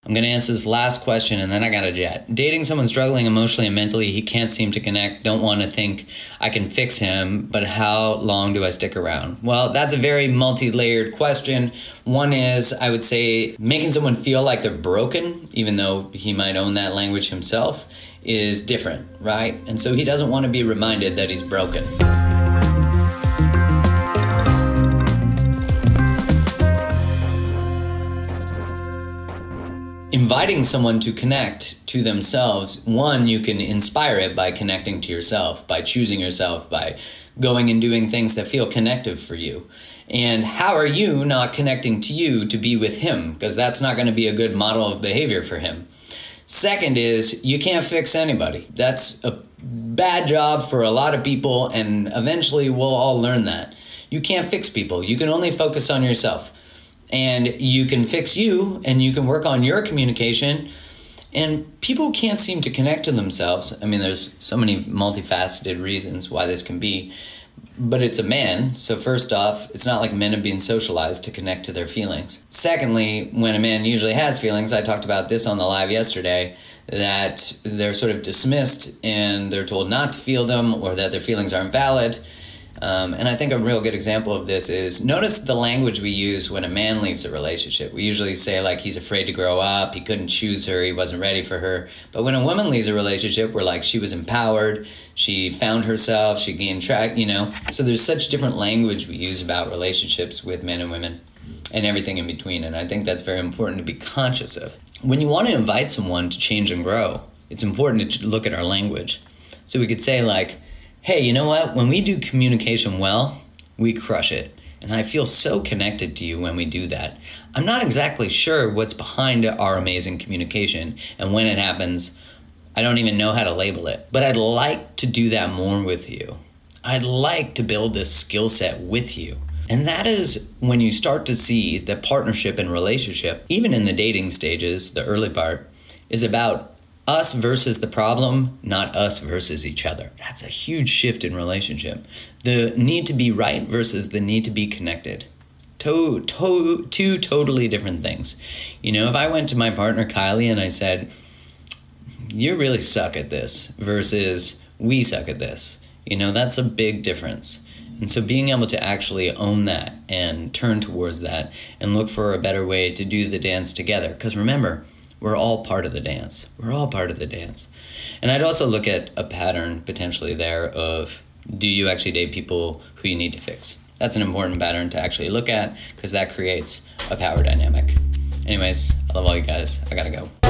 I'm going to answer this last question and then I got to jet. Dating someone struggling emotionally and mentally, he can't seem to connect, don't want to think I can fix him, but how long do I stick around? Well, that's a very multi-layered question. One is, I would say, making someone feel like they're broken, even though he might own that language himself, is different, right? And so he doesn't want to be reminded that he's broken. Inviting someone to connect to themselves, one, you can inspire it by connecting to yourself, by choosing yourself, by going and doing things that feel connective for you. And how are you not connecting to you to be with him? Because that's not going to be a good model of behavior for him. Second is, you can't fix anybody. That's a bad job for a lot of people, and eventually we'll all learn that. You can't fix people. You can only focus on yourself. And you can fix you, and you can work on your communication. And people can't seem to connect to themselves. I mean, there's so many multifaceted reasons why this can be. But it's a man, so first off, it's not like men are being socialized to connect to their feelings. Secondly, when a man usually has feelings, I talked about this on the live yesterday, that they're sort of dismissed and they're told not to feel them or that their feelings aren't valid. And I think a real good example of this is, notice the language we use when a man leaves a relationship. We usually say like he's afraid to grow up, he couldn't choose her, he wasn't ready for her. But when a woman leaves a relationship, we're like, she was empowered, she found herself, she gained track, you know. So there's such different language we use about relationships with men and women and everything in between. And I think that's very important to be conscious of. When you want to invite someone to change and grow, it's important to look at our language. So we could say like, hey, you know what? When we do communication well, we crush it. And I feel so connected to you when we do that. I'm not exactly sure what's behind our amazing communication. And when it happens, I don't even know how to label it. But I'd like to do that more with you. I'd like to build this skill set with you. And that is when you start to see that partnership and relationship, even in the dating stages, the early part, is about us versus the problem, not us versus each other. That's a huge shift in relationship. The need to be right versus the need to be connected. Two totally different things. You know, if I went to my partner Kylie and I said, you really suck at this versus we suck at this, you know, that's a big difference. And so being able to actually own that and turn towards that and look for a better way to do the dance together. Because remember, we're all part of the dance. We're all part of the dance. And I'd also look at a pattern potentially there of, do you actually date people who you need to fix? That's an important pattern to actually look at because that creates a power dynamic. Anyways, I love all you guys. I gotta go.